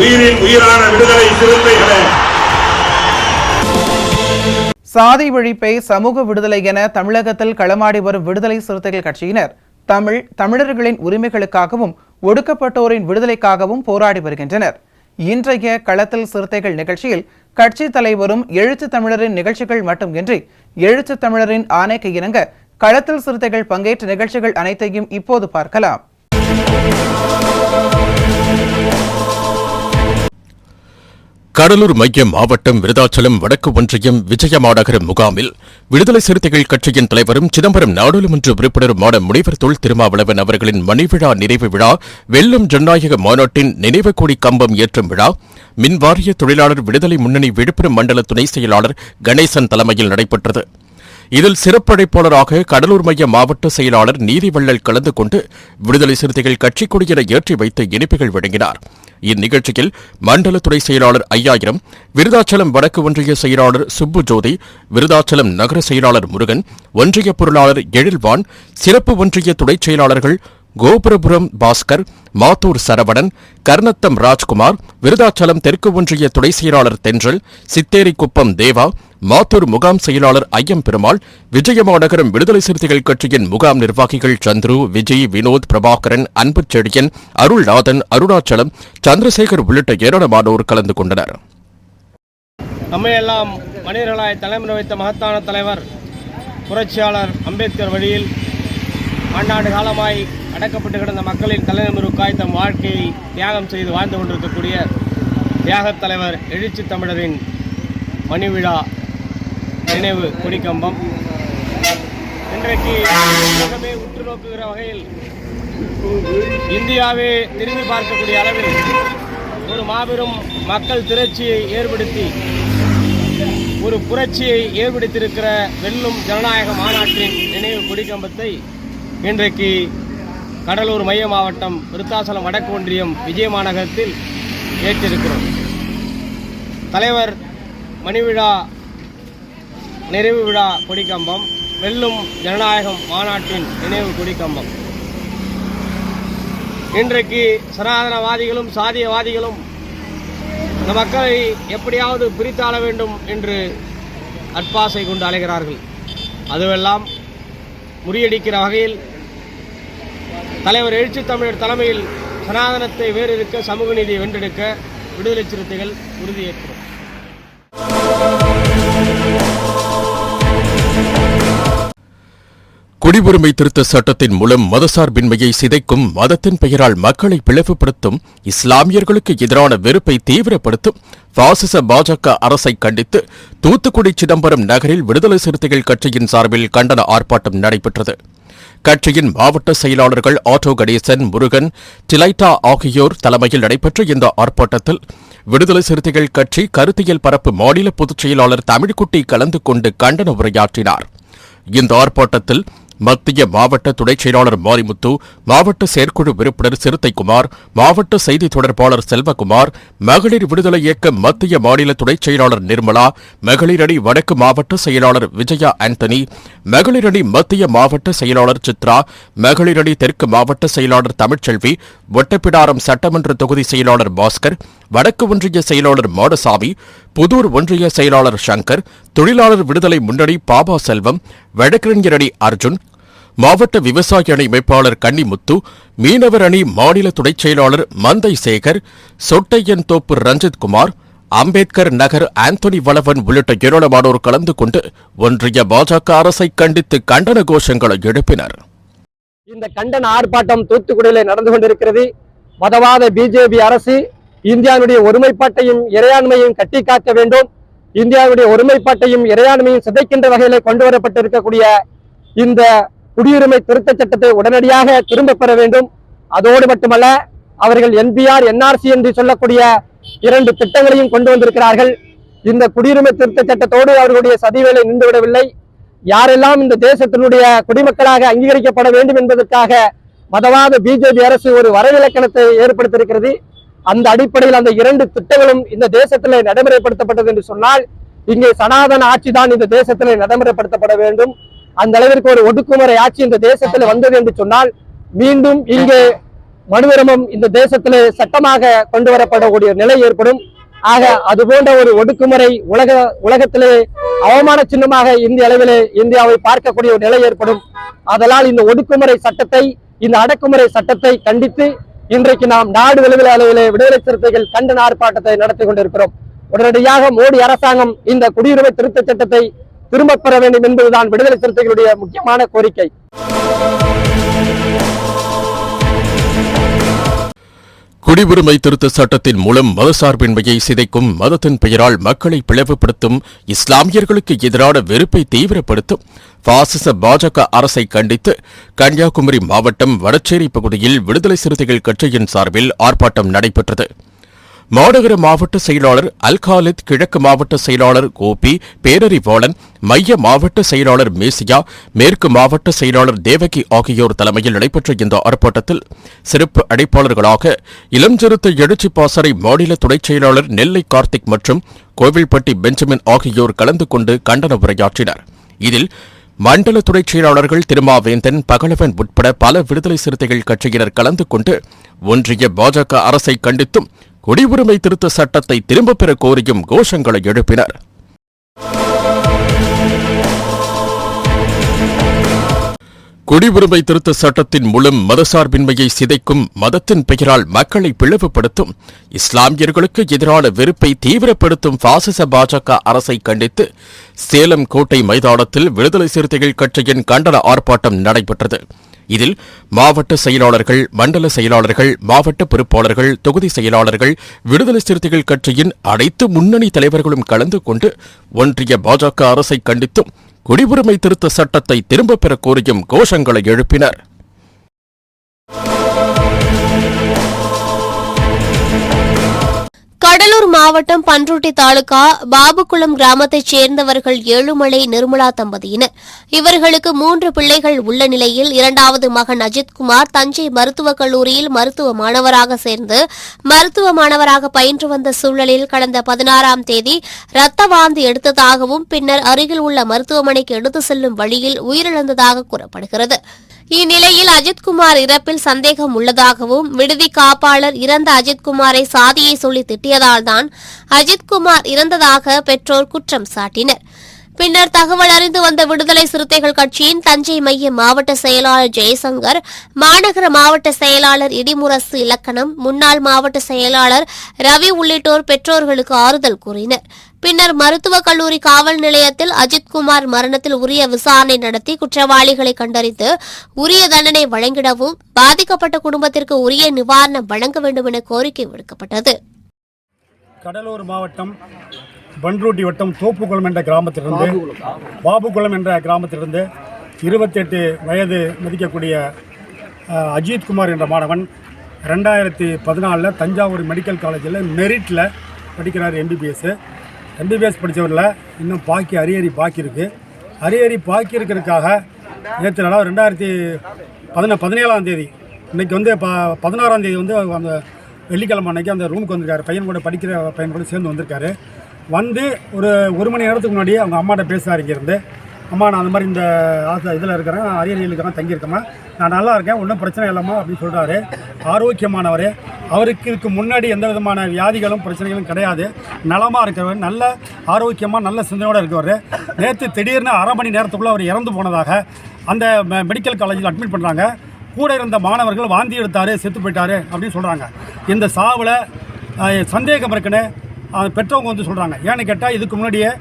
உயிரின் உயிரான விடுதலை சிறுத்தைகளே. சாதி ஒழிப்பை சமூக விடுதலை என தமிழகத்தில் களமாடி வரும் விடுதலை சிறுத்தைகள் கட்சியினர் தமிழர்களின் உரிமைகளுக்காகவும் ஒடுக்கப்பட்டோரின் விடுதலைக்காகவும் போராடி வருகின்றனர். இன்றைய களத்தில் சிறுத்தைகள் நிகழ்ச்சியில் கட்சி தலைவரும் எழுத்து தமிழரின் நிகழ்ச்சிகள் மட்டுமின்றி எழுத்து தமிழரின் ஆணைக்கு இணங்க களத்தில் சிறுத்தைகள் பங்கேற்ற நிகழ்ச்சிகள் அனைத்தையும் இப்போது பார்க்கலாம். கடலூர் மைய மாவட்டம் விருதாச்சலம் வடக்கு ஒன்றியம் விஜயமாநகர முகாமில் விடுதலை சிறுத்தைகள் கட்சியின் தலைவரும் சிதம்பரம் நாடாளுமன்ற உறுப்பினருமான முனைவர் தொல் திருமாவளவன் அவர்களின் மணிவிழா நிறைவு விழா, வெல்லும் ஜனநாயக மாநாட்டின் நினைவு கொடி கம்பம் ஏற்றும் விழா, மின்வாரிய தொழிலாளர் விடுதலை முன்னணி விழுப்புரம் மண்டல துணை செயலாளர் கணேசன் தலைமையில் நடைபெற்றது. இதில் சிறப்பழைப்பாளராக கடலூர் மைய மாவட்ட செயலாளர் நீதிவள்ளல் கலந்து கொண்டு விடுதலை சிறுத்தைகள் கட்சி கொடியினை ஏற்றி வைத்து இனிப்புகள் வழங்கினார். இந்நிகழ்ச்சியில் மண்டல துணை செயலாளர் 5000, விருதாச்சலம் வடக்கு ஒன்றிய செயலாளர் சுப்பு ஜோதி, விருதாச்சலம் நகர செயலாளர் முருகன், ஒன்றிய பொருளாளர் எழில்வான், சிறப்பு ஒன்றிய துணை செயலாளர்கள் கோபுரபுரம் பாஸ்கர், மாத்தூர் சரவணன், கர்ணத்தம் ராஜ்குமார், விருதாச்சலம் தெற்கு ஒன்றிய துணை செயலாளர் தென்றல், சித்தேரிக்குப்பம் தேவா, மாத்தூர் முகாம் செயலாளர் ஐயம் பெருமாள், விஜயமாநகரம் விடுதலை சிறுத்தைகள் கட்சியின் முகாம் நிர்வாகிகள் சந்துரு, விஜய், வினோத், பிரபாகரன், அன்புச்செழியன், அருள்நாதன், அருணாச்சலம், சந்திரசேகர் உள்ளிட்ட ஏராளமானோர் கலந்து கொண்டனர். நம்மையெல்லாம் மனிதர்களாய் தலைமுறை வைத்த மகத்தான தலைவர் புரட்சியாளர் அம்பேத்கர் வழியில் ஆண்டாண்டு காலமாய் அடக்கப்பட்டு கிடந்த மக்களின் தலைநிமிருக்காய் தம் வாழ்க்கையை தியாகம் செய்து வாழ்ந்து கொண்டிருக்கக்கூடிய தியாகத் தலைவர் எழுச்சி தமிழரின் மணிவிழா நினைவு கொடிக்கம்பம் இன்றைக்கு உலகமே உற்று நோக்குகிற வகையில் இந்தியாவே திரும்பி பார்க்கக்கூடிய அளவில் ஒரு மாபெரும் மக்கள் திரட்சியை ஏற்படுத்தி ஒரு புரட்சியை ஏற்படுத்தியிருக்கிற வெல்லும் ஜனநாயக மாநாட்டின் நினைவு கொடிக்கம்பத்தை இன்றைக்கு கடலூர் மைய மாவட்டம் விருத்தாச்சலம் வடக்கு ஒன்றியம் விஜயமாநகரத்தில் ஏற்றிருக்கிறோம். தலைவர் மணிவிழா நிறைவு விழா கொடிக்கம்பம், வெல்லும் ஜனநாயகம் மாநாட்டின் நினைவு கொடிக்கம்பம். இன்றைக்கு சனாதனவாதிகளும் சாதியவாதிகளும் இந்த மக்களை எப்படியாவது பிரித்தாள வேண்டும் என்று அற்பாசை கொண்டு அலைகிறார்கள். அதுவெல்லாம் முறியடிக்கிற வகையில் தலைவர் எழுச்சி தமிழர் தலைமையில் சனாதனத்தை வேறெடுக்க, சமூக நீதியை வென்றெடுக்க விடுதலை சிறுத்தைகள் உறுதியேற்கிறோம். குடியுரிமை திருத்த சட்டத்தின் மூலம் மதசார்பின்மையை சிதைக்கும், மதத்தின் பெயரால் மக்களை பிளவுபடுத்தும், இஸ்லாமியர்களுக்கு எதிரான வெறுப்பை தீவிரப்படுத்தும் பாசிச பாஜக அரசை கண்டித்து தூத்துக்குடி சிதம்பரம் நகரில் விடுதலை சிறுத்தைகள் கட்சியின் சார்பில் கண்டன ஆர்ப்பாட்டம் நடைபெற்றது. கட்சியின் மாவட்ட செயலாளர்கள் ஆட்டோ கணேசன், முருகன், டிலைட்டா ஆகியோர் தலைமையில் நடைபெற்ற இந்த ஆர்ப்பாட்டத்தில் விடுதலை சிறுத்தைகள் கட்சி கருத்தியல் பரப்பு மாநில பொதுச் செயலாளர் தமிழ்குட்டி கலந்து கொண்டு கண்டன உரையாற்றினார். இந்த ஆர்ப்பாட்டத்தில் மத்திய மாவட்ட துணை செயலாளர் மாரிமுத்து, மாவட்ட செயற்குழு உறுப்பினர் சிறுத்தைக்குமார், மாவட்ட செய்தி தொடர்பாளர் செல்வகுமார், மகளிர் விடுதலை இயக்க மத்திய மாநில துணை செயலாளர் நிர்மலா, மகளிர் அணி வடக்கு மாவட்ட செயலாளர் விஜயா ஆண்டனி, மகளிர் அணி மத்திய மாவட்ட செயலாளர் சித்ரா, மகளிர் அணி தெற்கு மாவட்ட செயலாளர் தமிழ்ச்செல்வி, ஒட்டப்பிடாரம் சட்டமன்ற தொகுதி செயலாளர் பாஸ்கர், வடக்கு ஒன்றிய செயலாளர் மாடசாமி, புதூர் ஒன்றிய செயலாளர் சங்கர், தொழிலாளர் விடுதலை முன்னணி பாபா செல்வம், வழக்கறிஞர் அணி அர்ஜுன், மாவட்ட விவசாய அணி அமைப்பாளர் கன்னிமுத்து, மீனவர் அணி மாநில துணைச் செயலாளர் மந்தை சேகர், சொட்டையன் தோப்பு ரஞ்சித்குமார், அம்பேத்கர் நகர் ஆந்தோனி வளவன் உள்ளிட்ட ஏராளமானோர் கலந்து கொண்டு ஒன்றிய பாஜக அரசை கண்டித்து கண்டன கோஷங்களை எழுப்பினர். இந்த கண்டன ஆர்ப்பாட்டம் தூத்துக்குடியில் நடந்து கொண்டிருக்கிறது. மதவாத பிஜேபி அரசு இந்தியாவுடைய ஒருமைப்பாட்டையும் இறையாண்மையும் கட்டி காக்க வேண்டும், இந்தியாவுடைய ஒருமைப்பாட்டையும் இறையாண்மையும் சிதைக்கின்ற வகையில கொண்டு வரப்பட்டிருக்கக்கூடிய இந்த குடியுரிமை திருத்த சட்டத்தை உடனடியாக திரும்ப பெற வேண்டும். அதோடு மட்டுமல்ல, அவர்கள் NPR NRC என்று சொல்லக்கூடிய 2 திட்டங்களையும் கொண்டு வந்திருக்கிறார்கள். இந்த குடியுரிமை திருத்த சட்டத்தோடு அவர்களுடைய சதிவேலை நின்றுவிடவில்லை. யாரெல்லாம் இந்த தேசத்தினுடைய குடிமக்களாக அங்கீகரிக்கப்பட வேண்டும் என்பதற்காக மதவாத BJP அரசு ஒரு வரைவிலக்கணத்தை ஏற்படுத்தியிருக்கிறது. அந்த அடிப்படையில் அந்த 2 திட்டங்களும் இந்த தேசத்திலே நடைமுறைப்படுத்தப்பட்டது என்று சொன்னால், இங்கே சனாதன ஆட்சி தான் இந்த தேசத்திலே நடைமுறைப்படுத்தப்பட வேண்டும். அந்த அளவிற்கு ஒரு ஒடுக்குமுறை ஆட்சி இந்த தேசத்தில் வந்தது என்று சொன்னால், மீண்டும் இங்கே மனுவிரமம் இந்த தேசத்திலே சட்டமாக கொண்டு வரப்படக்கூடிய நிலை ஏற்படும். ஆக அது போன்ற ஒரு ஒடுக்குமுறை உலகத்திலே அவமான சின்னமாக இந்திய அளவிலே இந்தியாவை பார்க்கக்கூடிய ஒரு நிலை ஏற்படும். அதனால் இந்த ஒடுக்குமுறை சட்டத்தை, இந்த அடக்குமுறை சட்டத்தை கண்டித்து இன்றைக்கு நாம் நாடு அளவிலே விடுதலை சிறுத்தைகள் கண்டன ஆர்ப்பாட்டத்தை நடத்தி கொண்டிருக்கிறோம். உடனடியாக மோடி அரசாங்கம் இந்த குடியுரிமை திருத்த சட்டத்தை திரும்ப பெற வேண்டும் என்பதுதான் விடுதலை சிறுத்தைகளுடைய முக்கியமான கோரிக்கை. குடியுரிமை திருத்த சட்டத்தின் மூலம் மதசார்பின்மையை சிதைக்கும், மதத்தின் பெயரால் மக்களை பிளவுபடுத்தும், இஸ்லாமியர்களுக்கு எதிரான வெறுப்பை தீவிரப்படுத்தும் பாசிச பாஜக அரசை கண்டித்து கன்னியாகுமரி மாவட்டம் வடச்சேரி பகுதியில் விடுதலை சிறுத்தைகள் கட்சியின் சார்பில் ஆர்ப்பாட்டம் நடைபெற்றது. மாநகர மாவட்ட செயலாளர் அல்காலித், கிழக்கு மாவட்ட செயலாளர் கோபி, பேரறிவாளன், மைய மாவட்ட செயலாளர் மேசியா, மேற்கு மாவட்ட செயலாளர் தேவகி ஆகியோர் தலைமையில் நடைபெற்ற இந்த ஆர்ப்பாட்டத்தில் சிறப்பு அழைப்பாளர்களாக இளஞ்சிறுத்தை எழுச்சி பாசறை மாநில துணைச் செயலாளர் நெல்லை கார்த்திக் மற்றும் கோவில்பட்டி பெஞ்சமின் ஆகியோர் கலந்து கொண்டு கண்டன உரையாற்றினர். இதில் மண்டல துணைச் செயலாளர்கள் திருமாவேந்தன், பகலவன் உட்பட பல விடுதலை சிறுத்தைகள் கட்சியினர் கலந்து கொண்டு ஒன்றிய பாஜக அரசை கண்டித்தும் குடியுரிமை திருத்த சட்டத்தை திரும்பப் பெற கோரியும் கோஷங்களை எழுப்பினர். குடியுரிமை திருத்த சட்டத்தின் மூலம் மதசார்பின்மையை சிதைக்கும், மதத்தின் பெயரால் மக்களை பிளவுபடுத்தும், இஸ்லாமியர்களுக்கு எதிரான வெறுப்பை தீவிரப்படுத்தும் பாசிச பாஜக அரசை கண்டித்து சேலம் கோட்டை மைதானத்தில் விடுதலை சிறுத்தைகள் கட்சியின் கண்டன ஆர்ப்பாட்டம் நடைபெற்றது. இதில் மாவட்ட செயலாளர்கள், மண்டல செயலாளர்கள், மாவட்ட பொறுப்பாளர்கள், தொகுதி செயலாளர்கள், விடுதலை சிறுத்தைகள் கட்சியின் அனைத்து முன்னணி தலைவர்களும் கலந்து கொண்டு ஒன்றிய பாஜக அரசை கண்டித்தும் குடியுரிமை திருத்த சட்டத்தை திரும்பப் பெற கோரியும் கோஷங்களை எழுப்பினர். கடலூர் மாவட்டம் பன்ருட்டி தாலுகா பாபுக்குளம் கிராமத்தைச் சேர்ந்தவர்கள் ஏழுமலை நிர்மலா தம்பதியினர். இவர்களுக்கு 3 பிள்ளைகள் உள்ள நிலையில் 2வது மகன் அஜித்குமார் தஞ்சை மருத்துவக் கல்லூரியில் மருத்துவ மாணவராக சேர்ந்து மருத்துவ மாணவராக பயின்று வந்த சூழலில் கடந்த 16ஆம் தேதி இரத்த வாந்தி எடுத்ததாகவும் பின்னர் அருகில் உள்ள மருத்துவமனைக்கு எடுத்து செல்லும் வழியில் உயிரிழந்ததாக கூறப்படுகிறது. இந்நிலையில் அஜித்குமார் இறப்பில் சந்தேகம் உள்ளதாகவும், விடுதி காப்பாளர் இறந்த அஜித்குமாரை சாதியை சொல்லி திட்டியதால் தான் அஜித்குமார் இறந்ததாக பெற்றோர் குற்றம் சாட்டினர். பின்னர் தகவல் அறிந்து வந்த விடுதலை சிறுத்தைகள் கட்சியின் தஞ்சை மைய மாவட்ட செயலாளர் ஜெயசங்கர், மாநகர மாவட்ட செயலாளர் இடிமுரசு இலக்கணம், முன்னாள் மாவட்ட செயலாளர் ரவி உள்ளிட்டோர் பெற்றோர்களுக்கு ஆறுதல் கூறினர். பின்னர் மருத்துவக் கல்லூரி காவல் நிலையத்தில் அஜித்குமார் மரணத்தில் உரிய விசாரணை நடத்தி குற்றவாளிகளை கண்டறிந்து உரிய தண்டனை வழங்கிடவும், பாதிக்கப்பட்ட குடும்பத்திற்கு உரிய நிவாரணம் வழங்க வேண்டும் என கோரிக்கை விடுக்கப்பட்டது. கடலூர் மாவட்டம் பன்ருட்டி வட்டம் தோப்புக்குளம் என்ற கிராமத்திலிருந்து, பாபுக்குளம் என்ற கிராமத்திலிருந்து 28 வயது மதிக்கக்கூடிய அஜித்குமார் என்ற மாணவன் 2014 தஞ்சாவூர் மெடிக்கல் காலேஜில் மெரிட்டில் படிக்கிறார். MBBS படித்தவரில் இன்னும் அரியரி பாக்கி இருக்குது. அரியரி பாக்கி இருக்கிறதுக்காக நேற்று நாளாக 2017ஆம் தேதி, இன்றைக்கி வந்து 16ஆம் தேதி வந்து அந்த வெள்ளிக்கிழமை அன்றைக்கி அந்த ரூமுக்கு வந்திருக்காரு. பையன் கூட படிக்கிற பையன் கூட சேர்ந்து வந்திருக்காரு. வந்து ஒரு மணி நேரத்துக்கு முன்னாடி அவங்க அம்மாட்ட பேசுகிறார். இங்கேருந்து, அம்மா நான் அந்த மாதிரி இந்த இதில் இருக்கிறேன், அரியரியில் இருக்கிறேன், தங்கியிருக்கேம்மா, நான் நல்லா இருக்கேன், ஒன்றும் பிரச்சனை இல்லைம்மா அப்படின்னு சொல்கிறாரு. ஆரோக்கியமானவர், அவருக்கு இதுக்கு முன்னாடி எந்த விதமான வியாதிகளும் பிரச்சனைகளும் கிடையாது, நலமாக இருக்கிறவர், நல்ல ஆரோக்கியமாக நல்ல சிந்தனையோடு இருக்கவர். நேற்று திடீர்னு அரை மணி நேரத்துக்குள்ளே அவர் இறந்து போனதாக அந்த மெடிக்கல் காலேஜில் அட்மிட் பண்ணுறாங்க. கூட இருந்த மாணவர்கள் வாந்தி எடுத்தார், செத்து போயிட்டார் அப்படின்னு சொல்கிறாங்க. இந்த சாவில் சந்தேகம் இருக்குன்னு பெற்றவங்க வந்து சொல்கிறாங்க. ஏன்னு கேட்டால் இதுக்கு முன்னாடியே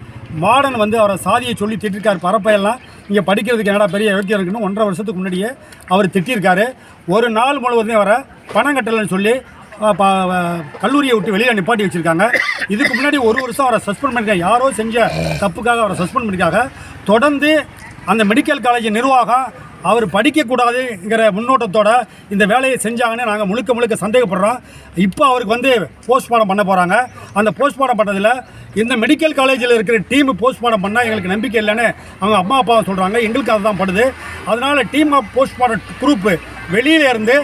மாடன் வந்து அவரை சாதியை சொல்லி திட்டிருக்கார். பரப்பையெல்லாம் இங்கே படிக்கிறதுக்கு என்னடா பெரிய யோக்கியம் இருக்குன்னு 1.5 வருஷத்துக்கு முன்னாடியே அவர் திட்டிருக்காரு. ஒரு நாள் முழுவதுமே அவரை பணம் கட்டலைன்னு சொல்லி கல்லூரியை விட்டு வெளியே நிப்பாட்டி வச்சுருக்காங்க. இதுக்கு முன்னாடி 1 வருஷம் அவரை சஸ்பெண்ட் பண்ணியிருக்காங்க. யாரோ செஞ்ச தப்புக்காக அவரை சஸ்பெண்ட் பண்ணியிருக்காங்க. தொடர்ந்து அந்த மெடிக்கல் காலேஜ் நிர்வாகம் அவர் படிக்கக்கூடாதுங்கிற முன்னோட்டத்தோட இந்த வேலையை செஞ்சாங்கன்னு நாங்கள் முழுக்க சந்தேகப்படுறோம். இப்போ அவருக்கு வந்து போஸ்ட்மார்ட்டம் பண்ண போகிறாங்க. அந்த போஸ்ட்மார்ட்டம் பண்ணதில் இந்த மெடிக்கல் காலேஜில் இருக்கிற டீம் போஸ்ட்மார்ட்டம் பண்ணால் எங்களுக்கு நம்பிக்கை இல்லைன்னு அவங்க அம்மா அப்பா சொல்கிறாங்க. எங்களுக்கு அதுதான் படுது. அதனால் டீம் ஆஃப் போஸ்ட்மார்ட்டம் குரூப்பு வெளியில இருந்து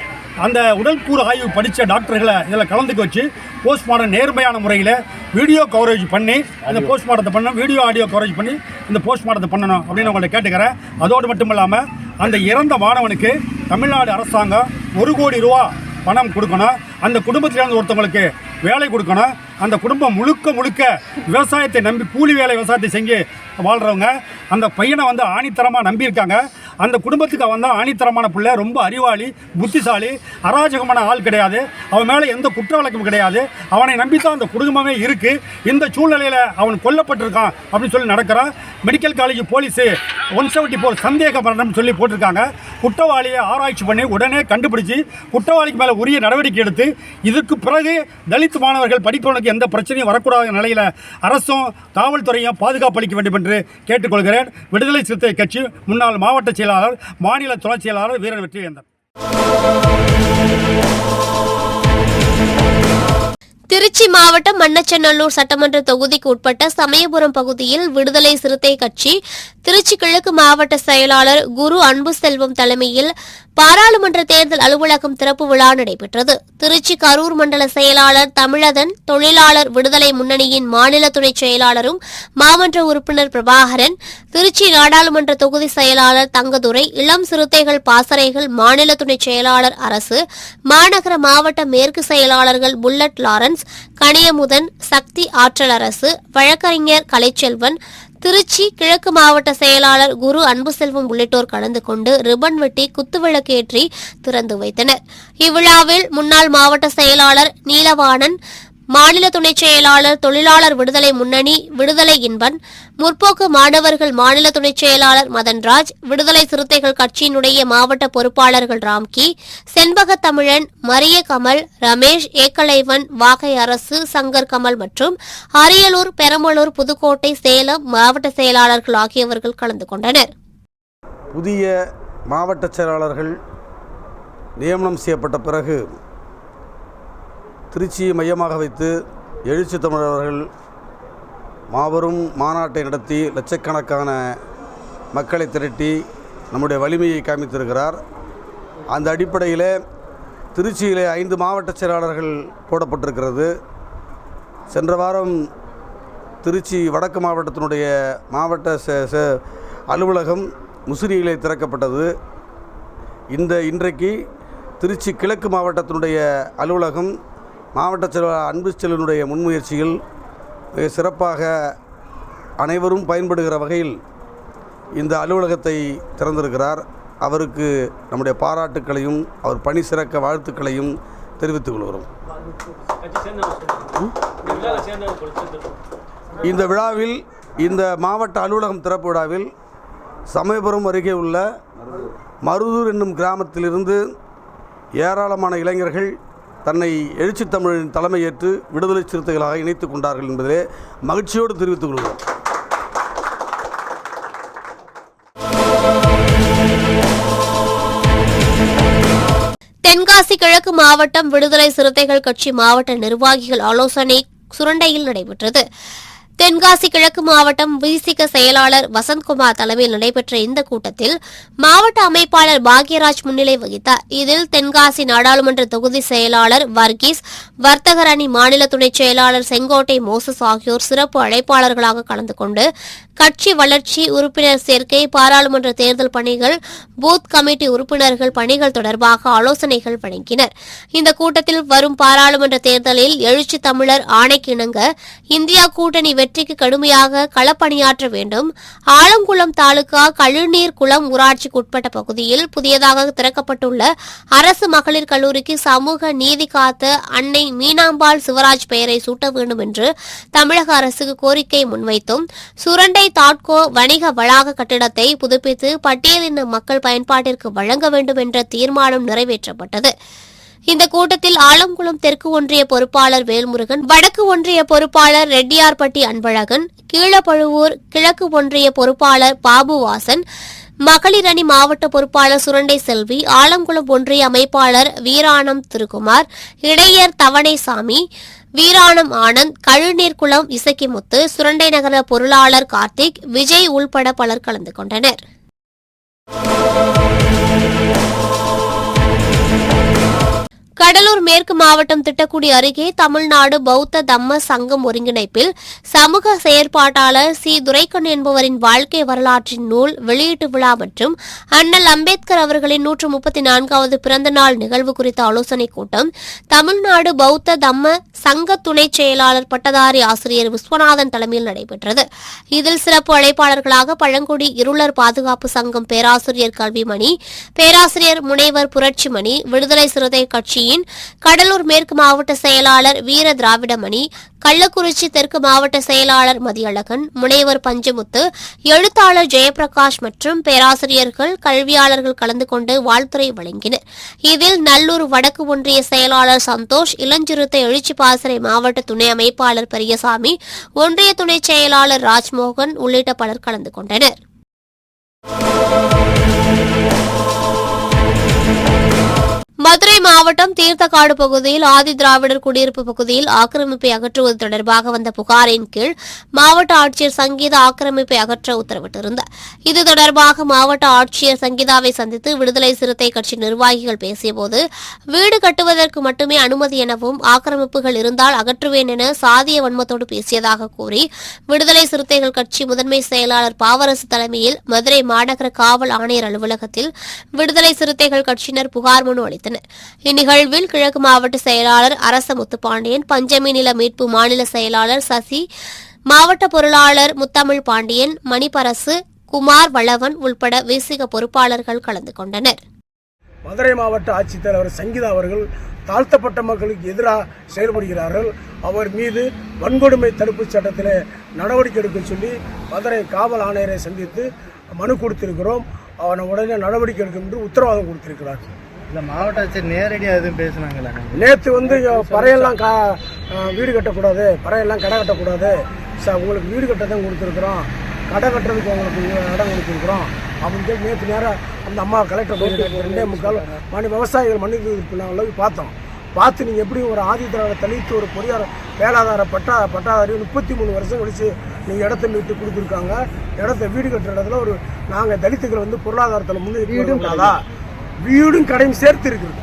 அந்த உடல்கூறு ஆய்வு படித்த டாக்டர்களை இதில் கலந்துக்க வச்சு போஸ்ட்மார்ட்டம் நேர்மையான முறையில் வீடியோ கவரேஜ் பண்ணி அந்த போஸ்ட்மார்ட்டத்தை பண்ணணும், வீடியோ ஆடியோ கவரேஜ் பண்ணி இந்த போஸ்ட்மார்ட்டத்தை பண்ணணும் அப்படின்னு உங்கள்கிட்ட கேட்டுக்கிறேன். அதோடு மட்டும் இல்லாமல் அந்த இறந்த மாணவனுக்கு தமிழ்நாடு அரசாங்கம் 1 கோடி ரூபா பணம் கொடுக்கணும். அந்த குடும்பத்திலிருந்து ஒருத்தவங்களுக்கு வேலை கொடுக்கணும். அந்த குடும்பம் முழுக்க விவசாயத்தை நம்பி கூலி வேலை விவசாயத்தை செஞ்சு வாழ்கிறவங்க. அந்த பையனை வந்து ஆணித்தரமாக நம்பியிருக்காங்க. அந்த குடும்பத்துக்கு அவன் தான் ஆணித்தரமான பிள்ளை, ரொம்ப அறிவாளி, புத்திசாலி, அராஜகமான ஆள் கிடையாது. அவன் மேலே எந்த குற்ற வழக்கும் கிடையாது. அவனை நம்பித்தான் அந்த குடும்பமே இருக்குது. இந்த சூழ்நிலையில் அவன் கொல்லப்பட்டிருக்கான் அப்படின்னு சொல்லி நடக்கிறான். மெடிக்கல் காலேஜ் போலீஸு 174 சந்தேக மரணம் சொல்லி போட்டிருக்காங்க. குற்றவாளியை ஆராய்ச்சி பண்ணி உடனே கண்டுபிடிச்சி குற்றவாளிக்கு மேலே உரிய நடவடிக்கை எடுத்து இதற்கு பிறகு தலித் மாணவர்கள் படிப்பவனுக்கு எந்த பிரச்சனையும் வரக்கூடாத நிலையில் அரசும் காவல்துறையும் பாதுகாப்பு அளிக்க வேண்டும் என்று கேட்டுக்கொள்கிறேன். விடுதலை சிறுத்தை கட்சி முன்னாள் மாவட்ட செயலாளர், மாநில துணை செயலாளர் வீரன் வெற்றிவேந்தன். திருச்சி மாவட்டம் மண்ணச்சநல்லூர் சட்டமன்ற தொகுதிக்கு உட்பட்ட சமயபுரம் பகுதியில் விடுதலை சிறுத்தை கட்சி திருச்சி கிழக்கு மாவட்ட செயலாளர் குரு அன்பு செல்வம் தலைமையில் பாராளுமன்ற தேர்தல் அலுவலகம் திறப்பு விழா நடைபெற்றது. திருச்சி கரூர் மண்டல செயலாளர் தமிழதன், தொழிலாளர் விடுதலை முன்னணியின் மாநில துணை செயலாளரும் மாமன்ற உறுப்பினர் பிரபாகரன், திருச்சி நாடாளுமன்ற தொகுதி செயலாளர் தங்கதுரை, இளம் சிறுத்தைகள் பாசறைகள் மாநில துணை செயலாளர் அரசு, மாநகர மாவட்ட மேற்கு செயலாளர்கள் புல்லட் லாரன்ஸ், கனியமுதன், சக்தி ஆற்றல் அரசு, வழக்கறிஞர் கலைச்செல்வன், திருச்சி கிழக்கு மாவட்ட செயலாளர் குரு அன்புசெல்வம் உள்ளிட்டோர் கலந்து கொண்டு ரிப்பன் வெட்டி குத்துவிளக்கேற்றி திறந்து வைத்தனர். இவ்விழாவில் முன்னாள் மாவட்ட செயலாளர் நீலவாணன், மாநில துணை செயலாளர் தொழிலாளர் விடுதலை முன்னணி விடுதலை இன்பன், முற்போக்கு மாணவர்கள் மாநில துணை செயலாளர் மதன்ராஜ், விடுதலை சிறுத்தைகள் கட்சியினுடைய மாவட்ட பொறுப்பாளர்கள் ராம்கி, செண்பக தமிழன், மரிய கமல், ரமேஷ், ஏக்கலைவன், வாகை அரசு, சங்கர் கமல் மற்றும் அரியலூர், பெரம்பலூர், புதுக்கோட்டை, சேலம் மாவட்ட செயலாளர்கள் ஆகியவர்கள் கலந்து கொண்டனர். புதிய மாவட்ட செயலாளர்கள் நியமனம் செய்யப்பட்ட பிறகு திருச்சியை மையமாக வைத்து எழுச்சி தமிழர்கள் மாபெரும் மாநாட்டை நடத்தி லட்சக்கணக்கான மக்களை திரட்டி நம்முடைய வலிமையை காமித்திருக்கிறார். அந்த அடிப்படையில் திருச்சியிலே 5 மாவட்ட செயலாளர்கள் போடப்பட்டிருக்கிறது. சென்ற வாரம் திருச்சி வடக்கு மாவட்டத்தினுடைய மாவட்ட அலுவலகம் முசிறியிலே திறக்கப்பட்டது. இன்றைக்கு திருச்சி கிழக்கு மாவட்டத்தினுடைய அலுவலகம் மாவட்ட செயலாளர் அன்பு செல்வனுடைய முன்முயற்சியில் மிக சிறப்பாக அனைவரும் பயன்படுகிற வகையில் இந்த அலுவலகத்தை திறந்திருக்கிறார். அவருக்கு நம்முடைய பாராட்டுக்களையும் அவர் பணி சிறக்க வாழ்த்துக்களையும் தெரிவித்துக் கொள்கிறோம். இந்த விழாவில், இந்த மாவட்ட அலுவலகம் திறப்பு விழாவில் சமயபுரம் அருகே உள்ள மருதூர் என்னும் கிராமத்திலிருந்து ஏராளமான இளைஞர்கள் தன்னை எழுச்சி தமிழின் தலைமையேற்று விடுதலை சிறுத்தைகளாக இணைத்துக் கொண்டார்கள் என்பதிலே மகிழ்ச்சியோடு தெரிவித்துக் கொள்கிறோம். தென்காசி கிழக்கு மாவட்டம் விடுதலை சிறுத்தைகள் கட்சி மாவட்ட நிர்வாகிகள் ஆலோசனை சுரண்டையில் நடைபெற்றது. தென்காசி கிழக்கு மாவட்டம் விசிக செயலாளர் வசந்த்குமார் தலைமையில் நடைபெற்ற இந்த கூட்டத்தில் மாவட்ட அமைப்பாளர் பாக்யராஜ் முன்னிலை வகித்தார். இதில் தென்காசி நாடாளுமன்ற தொகுதி செயலாளர் வர்கீஸ், வர்த்தகர் அணி மாநில துணை செயலாளர் செங்கோட்டை மோசஸ் ஆகியோர் சிறப்பு அழைப்பாளர்களாக கலந்து கொண்டு கட்சி வளர்ச்சி, உறுப்பினர் சேர்க்கை, பாராளுமன்ற தேர்தல் பணிகள், பூத் கமிட்டி உறுப்பினர்கள் பணிகள் தொடர்பாக ஆலோசனைகள் வழங்கினர். இந்த கூட்டத்தில் வரும் பாராளுமன்ற தேர்தலில் எழுச்சி தமிழர் ஆணைக்கிணங்க இந்தியா கூட்டணி வெற்றிக்கு கடுமையாக களப்பணியாற்ற வேண்டும். ஆலங்குளம் தாலுகா கழுநீர் குளம் ஊராட்சிக்குட்பட்ட பகுதியில் புதியதாக திறக்கப்பட்டுள்ள அரசு மகளிர் கல்லூரிக்கு சமூக நீதி காத்த அன்னை மீனாம்பாள் சிவராஜ் பெயரை சூட்ட வேண்டும் என்று தமிழக அரசுக்கு கோரிக்கை முன்வைத்தும், சுரண்டை தாட்கோ வணிக வளாக கட்டிடத்தை புதுப்பித்து பட்டியலின மக்கள் பயன்பாட்டிற்கு வழங்க வேண்டும் என்ற தீர்மானம் நிறைவேற்றப்பட்டது. இந்த கூட்டத்தில் ஆலங்குளம் தெற்கு ஒன்றிய பொறுப்பாளர் வேல்முருகன், வடக்கு ஒன்றிய பொறுப்பாளர் ரெட்டியார்பட்டி அன்பழகன், கீழப்பழுவூர் கிழக்கு ஒன்றிய பொறுப்பாளர் பாபுவாசன், மகளிர் அணி மாவட்ட பொறுப்பாளர் சுரண்டை செல்வி, ஆலங்குளம் ஒன்றிய அமைப்பாளர் வீராணம் திருக்குமார், இடையர் தவணைசாமி, வீராணம் ஆனந்த், கழுநீர்குளம் இசக்கிமுத்து, சுரண்டை நகர பொருளாளர் கார்த்திக், விஜய் உள்பட பலர் கலந்து கொண்டனர். கடலூர் மேற்கு மாவட்டம் திட்டக்குடி அருகே தமிழ்நாடு பௌத்த தம்ம சங்கம் ஒருங்கிணைப்பில் சமூக செயற்பாட்டாளர் சி. துரைக்கண் என்பவரின் வாழ்க்கை வரலாற்றின் நூல் வெளியீட்டு விழா மற்றும் அண்ணல் அம்பேத்கர் அவர்களின் 134வது பிறந்தநாள் நிகழ்வு குறித்த ஆலோசனைக் கூட்டம் தமிழ்நாடு பௌத்த தம்ம சங்க துணைச் செயலாளர் பட்டதாரி ஆசிரியர் விஸ்வநாதன் தலைமையில் நடைபெற்றது. இதில் சிறப்பு அழைப்பாளர்களாக பழங்குடி இருளர் பாதுகாப்பு சங்கம் பேராசிரியர் கல்விமணி, பேராசிரியர் முனைவர் புரட்சிமணி, விடுதலை சிறுத்தை கட்சியின் கடலூர் மேற்கு மாவட்ட செயலாளர் வீர திராவிடமணி, கள்ளக்குறிச்சி தெற்கு மாவட்ட செயலாளர் மதியழகன், முனைவர் பஞ்சமுத்து, எழுத்தாளர் ஜெயபிரகாஷ் மற்றும் பேராசிரியர்கள், கல்வியாளர்கள் கலந்து கொண்டு வாழ்த்துரை வழங்கினர். இதில் நல்லூர் வடக்கு ஒன்றிய செயலாளர் சந்தோஷ், இளஞ்சிறுத்தை எழுச்சி பாசறை மாவட்ட துணை அமைப்பாளர் பெரியசாமி, ஒன்றிய துணை செயலாளர் ராஜ்மோகன் உள்ளிட்ட பலர் கலந்து கொண்டனர். மதுரை மாவட்டம் தீர்த்தக்காடு பகுதியில் ஆதி திராவிடர் குடியிருப்பு பகுதியில் ஆக்கிரமிப்பை அகற்றுவது தொடர்பாக வந்த புகாரின் கீழ் மாவட்ட ஆட்சியர் சங்கீதா ஆக்கிரமிப்பை அகற்ற உத்தரவிட்டிருந்தார். இது தொடர்பாக மாவட்ட ஆட்சியர் சங்கீதாவை சந்தித்து விடுதலை சிறுத்தை கட்சி நிர்வாகிகள் பேசியபோது, வீடு கட்டுவதற்கு மட்டுமே அனுமதி எனவும் ஆக்கிரமிப்புகள் இருந்தால் அகற்றுவேன் என சாதிய வன்மத்தோடு பேசியதாக கூறி விடுதலை சிறுத்தைகள் கட்சி முதன்மை செயலாளர் பாவரசு தலைமையில் மதுரை மாநகர காவல் ஆணையர் அலுவலகத்தில் விடுதலை சிறுத்தைகள் கட்சியினர் புகார் மனு அளித்தனர். இந்நிகழ்வில் கிழக்கு மாவட்ட செயலாளர் அரச முத்துப்பாண்டியன், பஞ்சமி நில மீட்பு மாநில செயலாளர் சசி, மாவட்ட பொருளாளர் முத்தமிழ் பாண்டியன், மணிபரசு, குமார் வளவன் உள்பட விசிக பொறுப்பாளர்கள் கலந்து கொண்டனர். மதுரை மாவட்ட ஆட்சித்தலைவர் சங்கீதா அவர்கள் தாழ்த்தப்பட்ட மக்களுக்கு எதிராக செயல்படுகிறார்கள், அவர் மீது வன்கொடுமை தடுப்பு சட்டத்தில் நடவடிக்கை எடுக்க சொல்லி மதுரை காவல் ஆணையரை சந்தித்து மனு கொடுத்திருக்கிறோம். அவனை உடனே நடவடிக்கை எடுக்கும் என்று உத்தரவாதம் கொடுத்திருக்கிறார். இல்லை, மாவட்ட ஆட்சியர் நேரடியாக எதுவும் பேசுனாங்களா? நேற்று பறையெல்லாம் வீடு கட்டக்கூடாது, பறையெல்லாம் கடை கட்டக்கூடாது, உங்களுக்கு வீடு கட்ட தான் கொடுத்துருக்குறோம், கடை கட்டுறதுக்கு உங்களுக்கு இடம் கொடுத்துருக்குறோம் அப்படின்னு சொல்லி நேற்று நேரம் அந்த அம்மா கலெக்டர் போய் 2:45 மணி விவசாயிகள் மன்னிப்பு நாங்கள் பார்த்து நீங்கள் எப்படி ஒரு ஆதித்திராவிட தலித்து ஒரு பொறியாளர் வேளாதார பட்டாதாரி 33 வருஷம் கழிச்சு நீங்கள் இடத்த மீட்டு கொடுத்துருக்காங்க. இடத்த வீடு கட்டுற இடத்துல ஒரு நாங்கள் தலித்துக்கள் பொருளாதாரத்தில் முன்னேறிடாதா, வீடும் கடையும் சேர்த்து இருக்குது.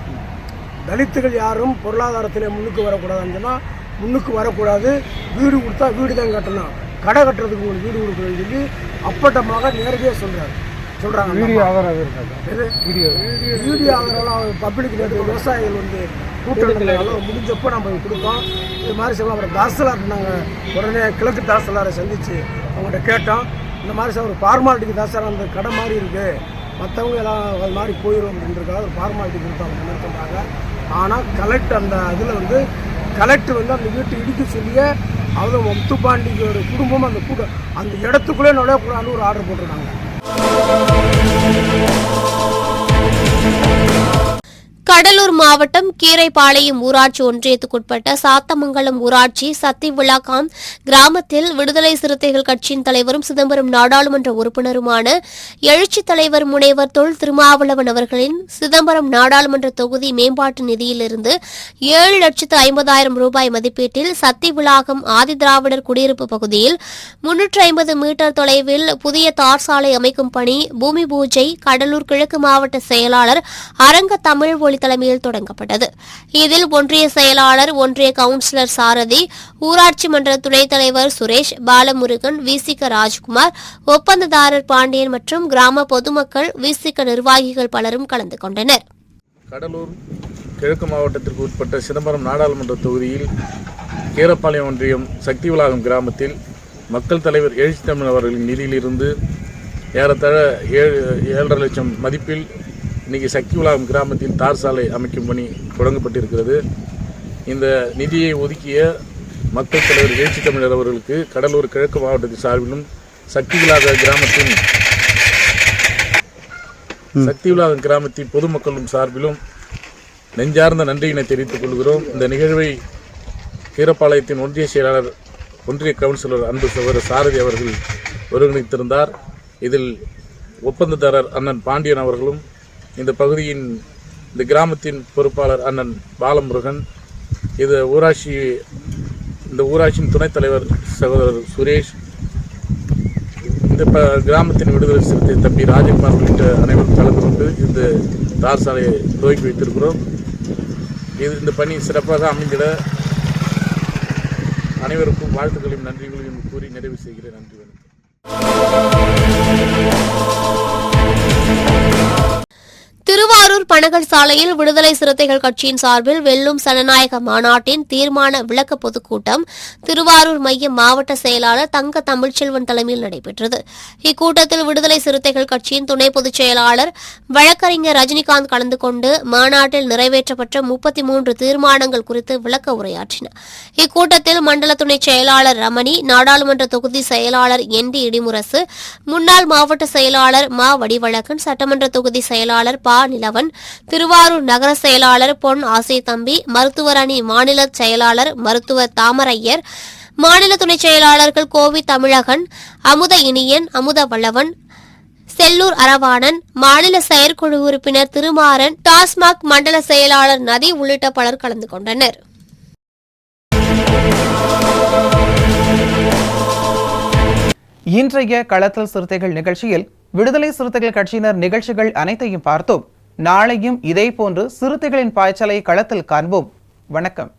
தலித்துகள் யாரும் பொருளாதாரத்தில் முன்னுக்கு வரக்கூடாதுன்னு சொன்னால் முன்னுக்கு வரக்கூடாது, வீடு கொடுத்தா வீடு தான் கட்டணும், கடை கட்டுறதுக்கு உங்களுக்கு வீடு கொடுக்கணும்னு சொல்லி அப்பட்டமாக நேரடியாக சொல்கிறாங்க. வீடியோ ஆதரவு பப்ளிக் விவசாயிகள் கூட்டத்தில் முடிஞ்சப்போ நம்ம கொடுத்தோம். இது மாதிரி சொல்லலாம். அப்புறம் தாசில்தார் நாங்கள் உடனே கிழக்கு தாசில்தாரை சந்தித்து அவங்கள்ட்ட கேட்டோம். இந்த மாதிரி ஒரு ஃபார்மாலிட்டிக்கு தாசில்தார் அந்த கடை மாதிரி இருக்குது, மற்றவங்க எல்லாம் அது மாதிரி போயிடும் அப்படின்றதுக்காக ஒரு ஃபார்மாலிட்டி கொடுத்தாங்க அந்த மாதிரி சொல்கிறாங்க. ஆனால் கலெக்டர் அந்த இதில் கலெக்டர் அந்த வீட்டை இடிக்க சொல்லியே அவங்க முத்துப்பாண்டிக்கு ஒரு குடும்பம் அந்த இடத்துக்குள்ளே நுழையக்கூடாதுன்னு ஒரு ஆர்டர் போட்டிருக்காங்க. கடலூர் மாவட்டம் கீரைப்பாளையம் ஊராட்சி ஒன்றியத்துக்குட்பட்ட சாத்தமங்கலம் ஊராட்சி சத்திவிளாக்காம் கிராமத்தில் விடுதலை சிறுத்தைகள் கட்சியின் தலைவரும் சிதம்பரம் நாடாளுமன்ற உறுப்பினருமான எழுச்சி தலைவர் முனைவர் தொல் திருமாவளவன் அவர்களின் சிதம்பரம் நாடாளுமன்ற தொகுதி மேம்பாட்டு நிதியிலிருந்து 7,50,000 ரூபாய் மதிப்பீட்டில் சத்திவிளாகம் ஆதிதிராவிடர் குடியிருப்பு பகுதியில் 350 மீட்டர் தொலைவில் புதிய தார் சாலை அமைக்கும் பணி பூமி பூஜை கடலூர் கிழக்கு மாவட்ட செயலாளர் அரங்க தமிழ் ஒளி தலைமையில் தொடங்கப்பட்டது. இதில் ஒன்றிய செயலாளர், ஒன்றிய கவுன்சிலர் சாரதி, ஊராட்சி மன்ற துணைத் தலைவர் சுரேஷ், பாலமுருகன், விசிக ராஜ்குமார், ஒப்பந்ததாரர் பாண்டியன் மற்றும் கிராம பொதுமக்கள், விசிக நிர்வாகிகள் பலரும் கலந்து கொண்டனர். கடலூர் கிழக்கு மாவட்டத்திற்கு உட்பட்ட சிதம்பரம் நாடாளுமன்ற தொகுதியில் கீரப்பாளையம் ஒன்றியம் சக்திவிளாகம் கிராமத்தில் மக்கள் தலைவர் எழுச்சி தமிழ் அவர்களின் நிதியிலிருந்து ஏறத்தாழ 7.5 லட்சம் மதிப்பில் இன்றைக்கி சக்திவிளாகம் கிராமத்தில் தார் சாலை அமைக்கும் பணி தொடங்கப்பட்டிருக்கிறது. இந்த நிதியை ஒதுக்கிய மக்கள் தலைவர் எழுச்சி தமிழர் அவர்களுக்கு கடலூர் கிழக்கு மாவட்டத்தின் சார்பிலும் சக்திவிளாகம் கிராமத்தின் பொதுமக்களும் சார்பிலும் நெஞ்சார்ந்த நன்றியினை தெரிவித்துக் கொள்கிறோம். இந்த நிகழ்வை கீரப்பாளையத்தின் ஒன்றிய செயலாளர், ஒன்றிய கவுன்சிலர் அன்பு சகோதரர் சாரதி அவர்கள் ஒருங்கிணைத்திருந்தார். இதில் ஒப்பந்ததாரர் அண்ணன் பாண்டியன் அவர்களும், இந்த பகுதியின் இந்த கிராமத்தின் பொறுப்பாளர் அண்ணன் பாலமுருகன், இந்த ஊராட்சியின் துணைத் தலைவர் சகோதரர் சுரேஷ், இந்த கிராமத்தின் விடுதலை சிறுத்தை தம்பி ராஜகுமார் உள்ளிட்ட அனைவரும் கலந்து கொண்டு இந்த தார் சாலையை துவக்கி வைத்திருக்கிறோம். இந்த பணி சிறப்பாக அமைந்திட அனைவருக்கும் வாழ்த்துக்களையும் நன்றிகளையும் கூறி நிறைவு செய்கிறேன். நன்றி, வணக்கம். திருவாரூர் பனகல் சாலையில் விடுதலை சிறுத்தைகள் கட்சியின் சார்பில் வெல்லும் சனநாயக மாநாட்டின் தீர்மான விளக்க பொதுக்கூட்டம் திருவாரூர் மைய மாவட்ட செயலாளர் தங்க தமிழ்ச்செல்வன் தலைமையில் நடைபெற்றது. இக்கூட்டத்தில் விடுதலை சிறுத்தைகள் கட்சியின் துணை பொதுச் செயலாளர் வழக்கறிஞர் ரஜினிகாந்த் கலந்து கொண்டு மாநாட்டில் நிறைவேற்றப்பட்ட 33 தீர்மானங்கள் குறித்து விளக்க உரையாற்றினார். இக்கூட்டத்தில் மண்டல துணை செயலாளர் ரமணி, நாடாளுமன்ற தொகுதி செயலாளர் ND இடிமுரசு, முன்னாள் மாவட்ட செயலாளர் மா வடிவழகன், சட்டமன்ற தொகுதி செயலாளர் பா நிலவன், திருவாரூர் நகர செயலாளர் பொன் ஆசை தம்பி, மருத்துவர் அணி மாநில செயலாளர் மருத்துவர் தாமரையர், மாநில துணை செயலாளர்கள் கோவி தமிழகன், அமுத இனியன், அமுத வல்லவன், செல்லூர் அரவாணன், மாநில செயற்குழு உறுப்பினர் திருமாறன், டாஸ்மாக் மண்டல செயலாளர் நதி உள்ளிட்ட பலர் கலந்து கொண்டனர். இன்றைய களத்தல் சிறுத்தைகள் நிகழ்ச்சியில் விடுதலை சிறுத்தைகள் கட்சியினர் நிகழ்ச்சிகள் அனைத்தையும் பார்த்தோம். நாளையும் இதேபோன்று சிறுத்தைகளின் பாய்ச்சலை களத்தில் காண்போம். வணக்கம்.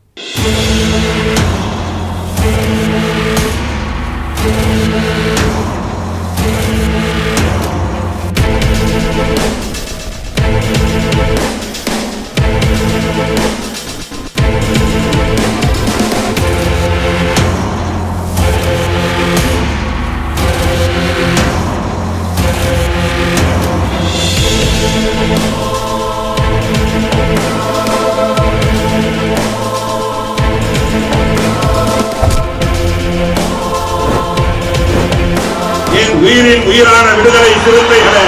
உயிரின் உயிரான விடுதலை சிறுத்தைகளே,